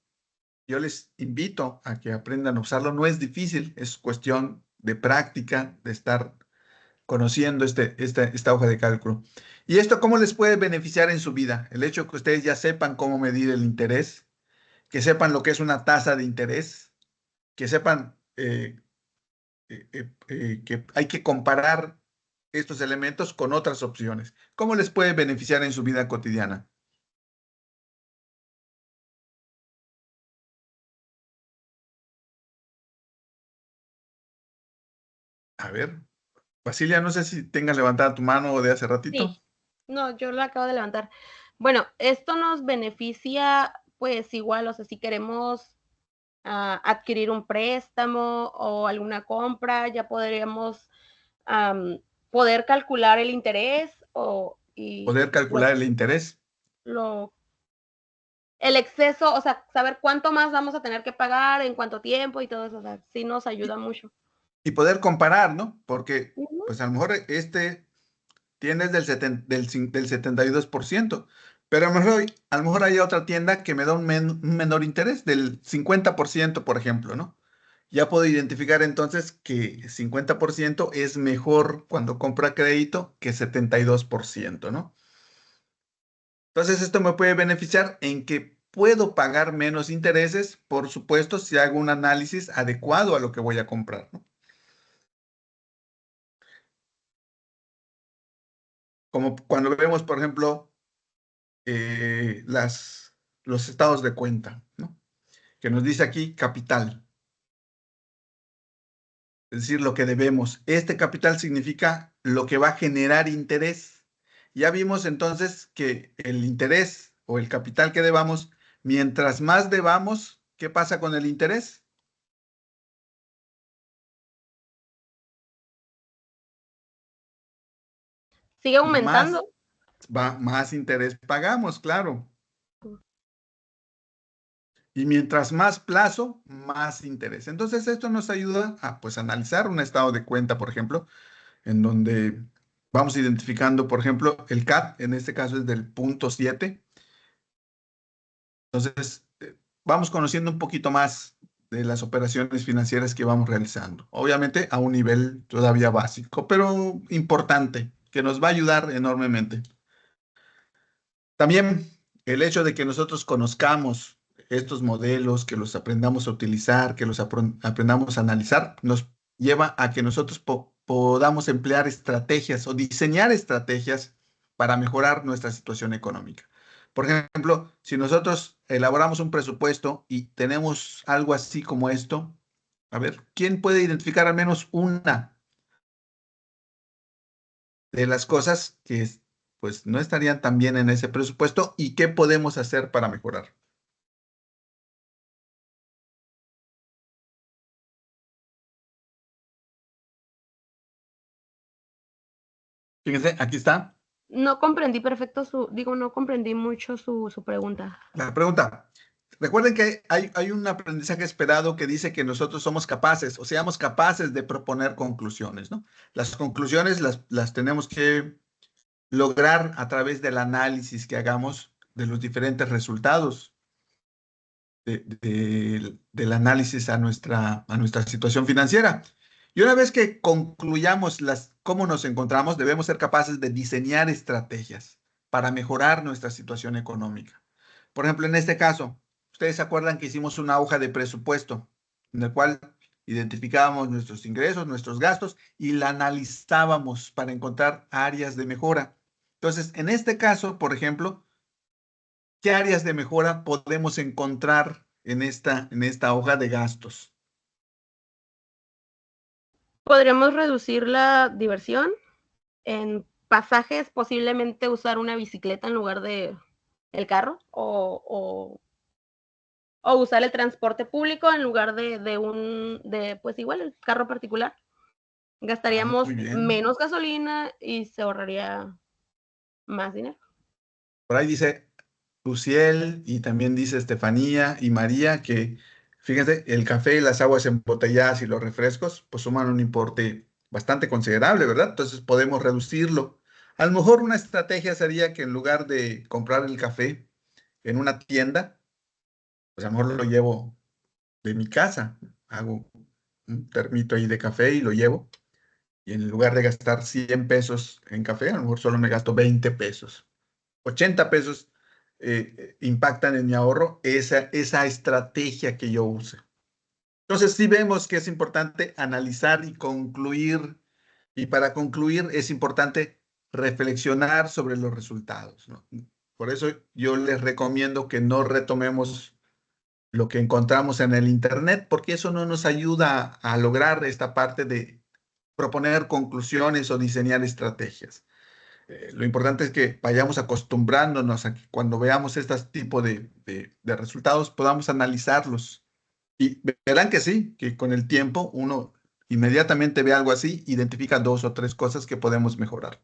Yo les invito a que aprendan a usarlo. No es difícil, es cuestión de práctica, de estar conociendo esta hoja de cálculo. ¿Y esto cómo les puede beneficiar en su vida? El hecho que ustedes ya sepan cómo medir el interés, que sepan lo que es una tasa de interés, que sepan que hay que comparar estos elementos con otras opciones. ¿Cómo les puede beneficiar en su vida cotidiana? A ver, Basilia, no sé si tengas levantada tu mano de hace ratito. Sí, no, yo lo acabo de levantar. Bueno, esto nos beneficia, pues igual, o sea, si queremos adquirir un préstamo o alguna compra, ya podríamos poder calcular el interés y Poder calcular el interés lo, el exceso, o sea, saber cuánto más vamos a tener que pagar, en cuánto tiempo y todo eso, o sea, sí nos y, ayuda mucho. y poder comparar, ¿no? Porque Ujú. pues a lo mejor tienes del 72%, pero a lo mejor hay otra tienda que me da un menor interés, del 50%, por ejemplo, ¿no? Ya puedo identificar entonces que 50% es mejor cuando compra crédito que 72%, ¿no? Entonces esto me puede beneficiar en que puedo pagar menos intereses, por supuesto, si hago un análisis adecuado a lo que voy a comprar, ¿no? Como cuando vemos, por ejemplo, eh, las, los estados de cuenta, ¿no? Que nos dice aquí capital, es decir, lo que debemos. Este capital significa lo que va a generar interés. Ya vimos entonces que el interés o el capital que debamos, mientras más debamos, ¿qué pasa con el interés? Sigue Más, aumentando. más interés pagamos, claro. Y mientras más plazo, más interés. Entonces, esto nos ayuda a, pues, analizar un estado de cuenta, por ejemplo, en donde vamos identificando, por ejemplo, el CAT, en este caso es del punto 7. Entonces, vamos conociendo un poquito más de las operaciones financieras que vamos realizando. Obviamente a un nivel todavía básico, pero importante, que nos va a ayudar enormemente. También el hecho de que nosotros conozcamos estos modelos, que los aprendamos a utilizar, que los aprendamos a analizar, nos lleva a que nosotros podamos emplear estrategias o diseñar estrategias para mejorar nuestra situación económica. Por ejemplo, si nosotros elaboramos un presupuesto y tenemos algo así como esto, a ver, ¿quién puede identificar al menos una de las cosas que pues no estarían tan bien en ese presupuesto y qué podemos hacer para mejorar? Fíjense, aquí está No comprendí perfecto no comprendí mucho su pregunta. la pregunta. Recuerden que hay un aprendizaje esperado que dice que nosotros somos capaces, o seamos capaces de proponer conclusiones, ¿no? Las conclusiones las tenemos que lograr a través del análisis que hagamos de los diferentes resultados del análisis a nuestra situación financiera. Y una vez que concluyamos cómo nos encontramos, debemos ser capaces de diseñar estrategias para mejorar nuestra situación económica. Por ejemplo, en este caso, ustedes se acuerdan que hicimos una hoja de presupuesto en el cual identificábamos nuestros ingresos, nuestros gastos y la analizábamos para encontrar áreas de mejora. Entonces, en este caso, por ejemplo, ¿qué áreas de mejora podemos encontrar en esta hoja de gastos? Podremos reducir la diversión en pasajes, posiblemente usar una bicicleta en lugar de el carro o usar el transporte público en lugar pues igual, el carro particular. Ah, Gastaríamos muy bien. menos gasolina y se ahorraría más dinero. Por ahí dice Luciel y también dice Estefanía y María que, fíjense, el café, las aguas embotelladas y los refrescos, pues suman un importe bastante considerable, ¿verdad? Entonces podemos reducirlo. A lo mejor una estrategia sería que en lugar de comprar el café en una tienda, pues a lo mejor lo llevo de mi casa, hago un termito ahí de café y lo llevo. Y en lugar de gastar 100 pesos en café, a lo mejor solo me gasto 20 pesos. 80 pesos impactan en mi ahorro esa estrategia que yo use. Entonces, sí vemos que es importante analizar y concluir, y para concluir es importante reflexionar sobre los resultados, ¿no? Por eso yo les recomiendo que no retomemos lo que encontramos en el Internet, porque eso no nos ayuda a lograr esta parte de proponer conclusiones o diseñar estrategias. Lo importante es que vayamos acostumbrándonos a que cuando veamos este tipo de resultados podamos analizarlos Y verán que sí, que con el tiempo uno inmediatamente ve algo así, identifica dos o tres cosas que podemos mejorar.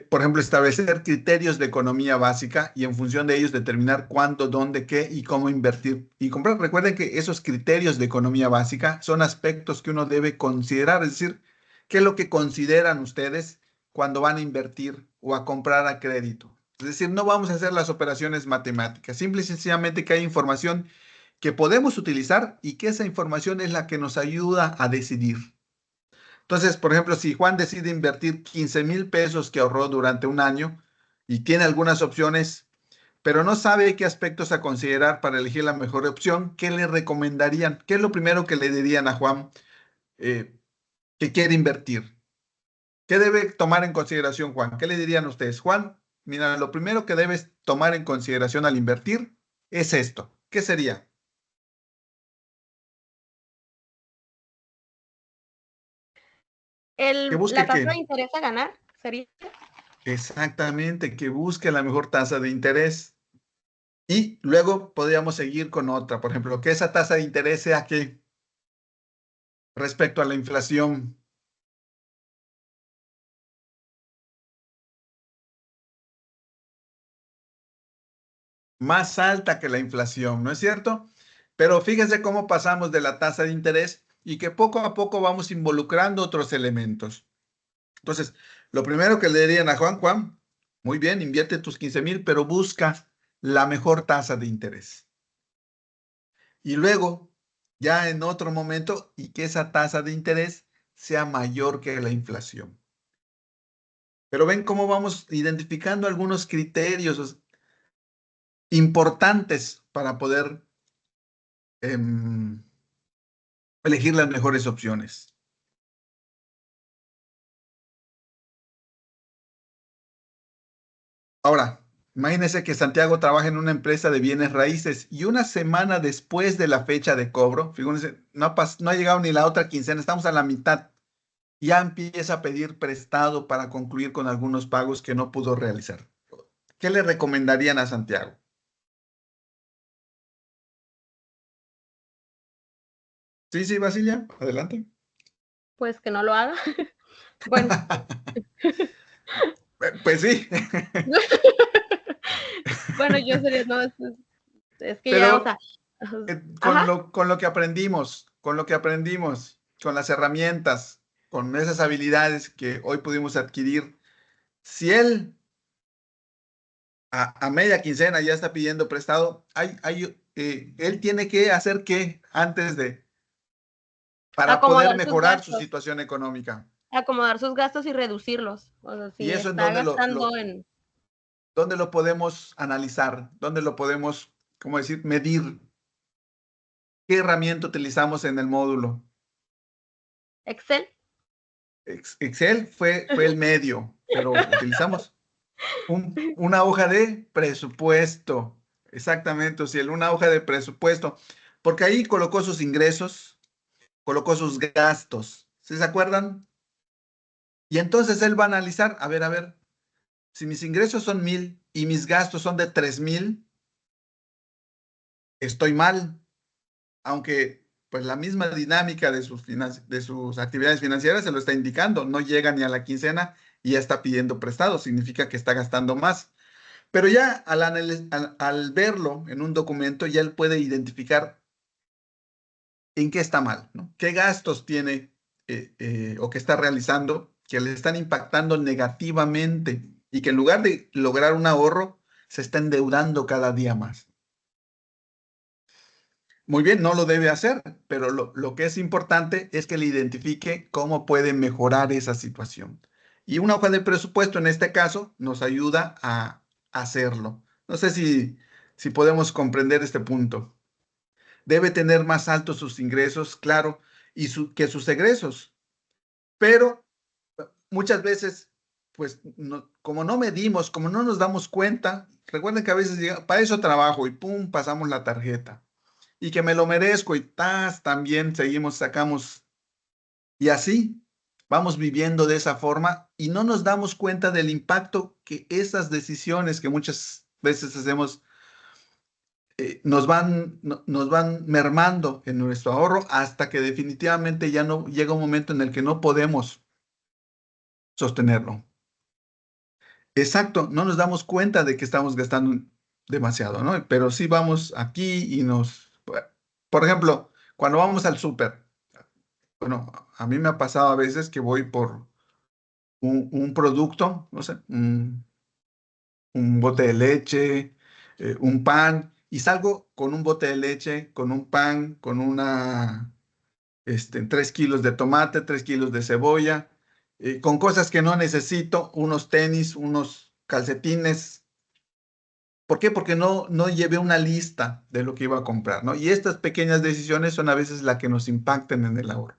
Por ejemplo, establecer criterios de economía básica y en función de ellos determinar cuándo, dónde, qué y cómo invertir y comprar. Recuerden que esos criterios de economía básica son aspectos que uno debe considerar, es decir, qué es lo que consideran ustedes cuando van a invertir o a comprar a crédito. Es decir, no vamos a hacer las operaciones matemáticas, simple y sencillamente que hay información que podemos utilizar y que esa información es la que nos ayuda a decidir. Entonces, por ejemplo, si Juan decide invertir 15,000 pesos que ahorró durante un año y tiene algunas opciones, pero no sabe qué aspectos a considerar para elegir la mejor opción, ¿qué le recomendarían? ¿Qué es lo primero que le dirían a Juan eh, que quiere invertir? ¿Qué debe tomar en consideración, Juan? ¿Qué le dirían ustedes? Juan, mira, lo primero que debes tomar en consideración al invertir es esto. ¿Qué sería? ¿Que La busque tasa de qué? interés a ganar sería. Exactamente, que busque la mejor tasa de interés. Y luego podríamos seguir con otra, por ejemplo, que esa tasa de interés sea que respecto a la inflación más alta que la inflación, ¿no es cierto? Pero fíjense cómo pasamos de la tasa de interés y que poco a poco vamos involucrando otros elementos. Entonces, lo primero que le dirían a Juan, Juan, muy bien, invierte tus 15,000, pero busca la mejor tasa de interés. Y luego, ya en otro momento, y que esa tasa de interés sea mayor que la inflación. Pero ven cómo vamos identificando algunos criterios importantes para poder em, elegir las mejores opciones. Ahora, imagínense que Santiago trabaja en una empresa de bienes raíces y una semana después de la fecha de cobro, fíjense, no ha llegado ni la otra quincena, estamos a la mitad, ya empieza a pedir prestado para concluir con algunos pagos que no pudo realizar. ¿Qué le recomendarían a Santiago? Sí, sí, Basilia, adelante. Pues que no lo haga. Bueno. Pues sí, Bueno, yo sería, no, es que ya, o pero sea, ajá, con lo que aprendimos, con las herramientas, con esas habilidades que hoy pudimos adquirir, si él a media quincena ya está pidiendo prestado, él tiene que hacer qué antes de, para poder acomodar sus mejorar su gastos, situación económica. acomodar sus gastos y reducirlos. O sea, Y si eso en está gastando en. dónde lo podemos analizar, dónde lo podemos, ¿cómo decir?, medir. ¿Qué herramienta utilizamos en el módulo? Excel. Excel fue el medio, pero utilizamos una hoja de presupuesto. Exactamente, o sea, una hoja de presupuesto, porque ahí colocó sus ingresos, colocó sus gastos. ¿Sí se acuerdan? Y entonces él va a analizar, a ver, si mis ingresos son 1,000 y mis gastos son de 3,000, estoy mal, aunque pues la misma dinámica de sus actividades financieras se lo está indicando, no llega ni a la quincena y ya está pidiendo prestado, significa que está gastando más. Pero ya al verlo en un documento, ya él puede identificar en qué está mal, ¿no? ¿Qué gastos tiene o que está realizando que le están impactando negativamente y que en lugar de lograr un ahorro, se está endeudando cada día más? Muy bien, no lo debe hacer, pero lo que es importante es que le identifique cómo puede mejorar esa situación. Y una hoja de presupuesto en este caso nos ayuda a hacerlo. No sé si podemos comprender este punto. Debe tener más altos sus ingresos, claro, que sus egresos, pero muchas veces, pues, como no medimos, como no nos damos cuenta, recuerden que a veces para eso trabajo y pum, pasamos la tarjeta y que me lo merezco y también seguimos, sacamos y así. vamos viviendo de esa forma y no nos damos cuenta del impacto que esas decisiones que muchas veces hacemos nos van mermando en nuestro ahorro hasta que definitivamente ya no llega un momento en el que no podemos sostenerlo. Exacto, no nos damos cuenta de que estamos gastando demasiado, ¿no? Pero sí vamos aquí y por ejemplo, cuando vamos al súper, bueno, a mí me ha pasado a veces que voy por un producto, no sé, un bote de leche, un pan, y salgo con un bote de leche, con un pan, con 3 kilos de tomate, 3 kilos de cebolla, con cosas que no necesito, unos tenis, unos calcetines. ¿Por qué? Porque no llevé una lista de lo que iba a comprar, ¿no? Y estas pequeñas decisiones son a veces las que nos impactan en el ahorro.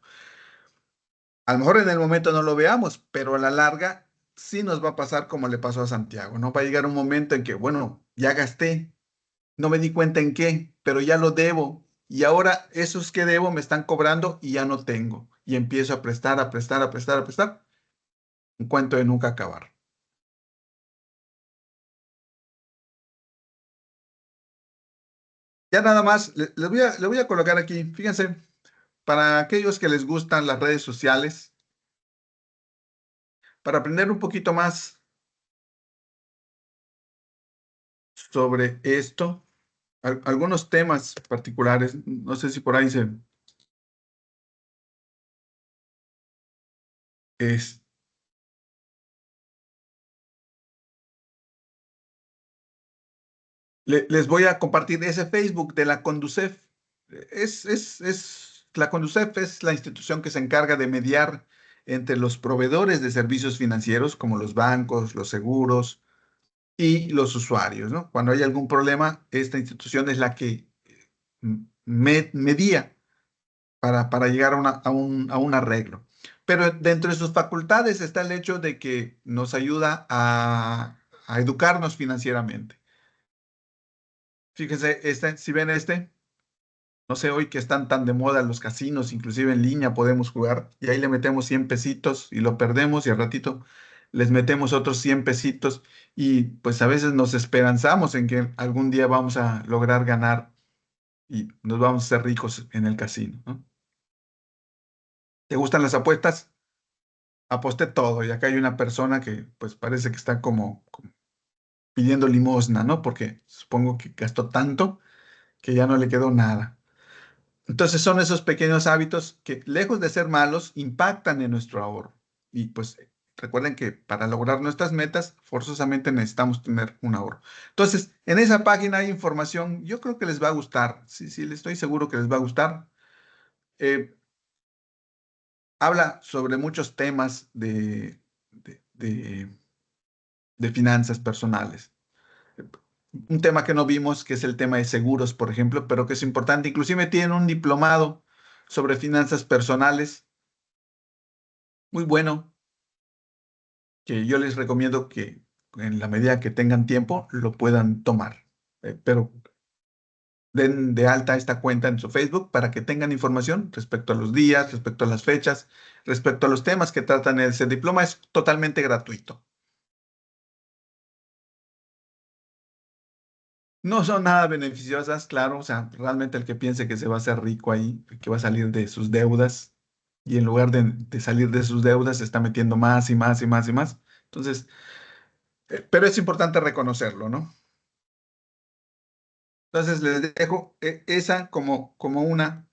A lo mejor en el momento no lo veamos, pero a la larga sí nos va a pasar como le pasó a Santiago, ¿no? Va a llegar un momento en que, bueno, ya gasté, no me di cuenta en qué, pero ya lo debo. Y ahora esos que debo me están cobrando y ya no tengo. Y empiezo a prestar, a prestar, a prestar, a prestar. Un cuento de nunca acabar. Ya nada más, le voy a colocar aquí, fíjense, para aquellos que les gustan las redes sociales, para aprender un poquito más sobre esto, algunos temas particulares, no sé si por ahí es, les voy a compartir ese Facebook de la Conducef. La Conducef es la institución que se encarga de mediar entre los proveedores de servicios financieros, como los bancos, los seguros y los usuarios, ¿no? Cuando hay algún problema, esta institución es la que medía para llegar a un arreglo. Pero dentro de sus facultades está el hecho de que nos ayuda a educarnos financieramente. Fíjense, si ven no sé, hoy que están tan de moda los casinos, inclusive en línea podemos jugar y ahí le metemos 100 pesitos y lo perdemos y al ratito les metemos otros 100 pesitos y pues a veces nos esperanzamos en que algún día vamos a lograr ganar y nos vamos a hacer ricos en el casino, ¿no? ¿Te gustan las apuestas? Aposté todo y acá hay una persona que pues parece que está como pidiendo limosna, ¿no? Porque supongo que gastó tanto que ya no le quedó nada. Entonces son esos pequeños hábitos que, lejos de ser malos, impactan en nuestro ahorro. Y pues recuerden que para lograr nuestras metas, forzosamente necesitamos tener un ahorro. Entonces, en esa página hay información, yo creo que les va a gustar. Sí, sí, les estoy seguro que les va a gustar. Eh, Habla sobre muchos temas de, de- de finanzas personales. Un tema que no vimos, que es el tema de seguros, por ejemplo, pero que es importante. Inclusive tienen un diplomado sobre finanzas personales, muy bueno, que yo les recomiendo que en la medida que tengan tiempo lo puedan tomar. Pero den de alta esta cuenta en su Facebook para que tengan información respecto a los días, respecto a las fechas, respecto a los temas que tratan ese diploma. Es totalmente gratuito. No son nada beneficiosas, claro. O sea, realmente el que piense que se va a hacer rico ahí, que va a salir de sus deudas, y en lugar de salir de sus deudas, se está metiendo más y más y más y más. Entonces, pero es importante reconocerlo, ¿no? Entonces les dejo esa como una,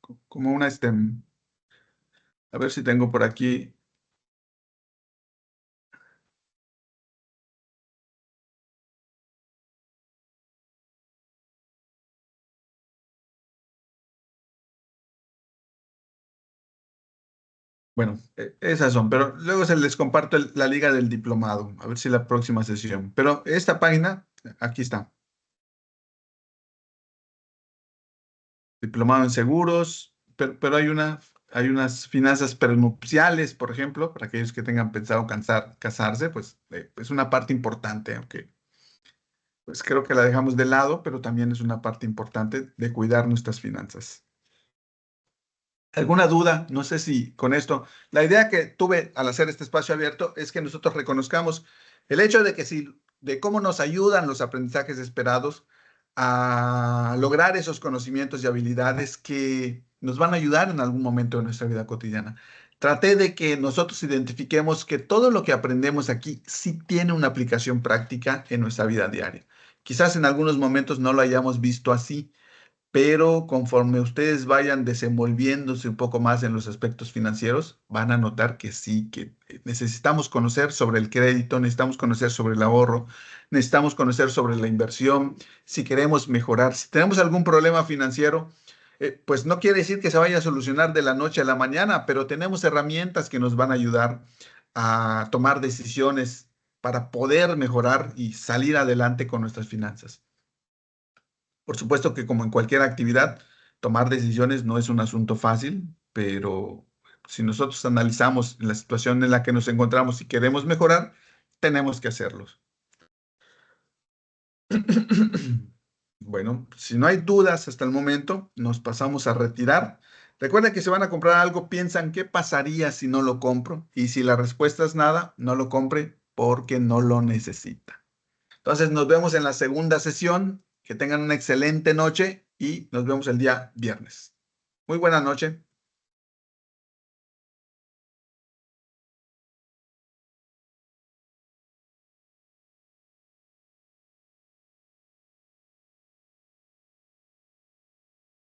a ver si tengo por aquí. Bueno, esas son, pero luego se les comparto la liga del diplomado, a ver si la próxima sesión. Pero esta página, aquí está, diplomado en seguros, pero hay unas finanzas prenupciales, por ejemplo, para aquellos que tengan pensado casarse, pues es una parte importante, aunque pues creo que la dejamos de lado, pero también es una parte importante de cuidar nuestras finanzas. ¿Alguna duda? No sé si con esto, la idea que tuve al hacer este espacio abierto es que nosotros reconozcamos el hecho de que si, de cómo nos ayudan los aprendizajes esperados a lograr esos conocimientos y habilidades que nos van a ayudar en algún momento de nuestra vida cotidiana. Traté de que nosotros identifiquemos que todo lo que aprendemos aquí sí tiene una aplicación práctica en nuestra vida diaria. Quizás en algunos momentos no lo hayamos visto así, pero conforme ustedes vayan desenvolviéndose un poco más en los aspectos financieros, van a notar que sí, que necesitamos conocer sobre el crédito, necesitamos conocer sobre el ahorro, necesitamos conocer sobre la inversión, si queremos mejorar, si tenemos algún problema financiero, pues no quiere decir que se vaya a solucionar de la noche a la mañana, pero tenemos herramientas que nos van a ayudar a tomar decisiones para poder mejorar y salir adelante con nuestras finanzas. Por supuesto que como en cualquier actividad, tomar decisiones no es un asunto fácil, pero si nosotros analizamos la situación en la que nos encontramos y queremos mejorar, tenemos que hacerlos. Bueno, si no hay dudas hasta el momento, nos pasamos a retirar. Recuerden que si van a comprar algo, piensan qué pasaría si no lo compro. Y si la respuesta es nada, no lo compre porque no lo necesita. Entonces nos vemos en la segunda sesión. Que tengan una excelente noche y nos vemos el día viernes. Muy buena noche.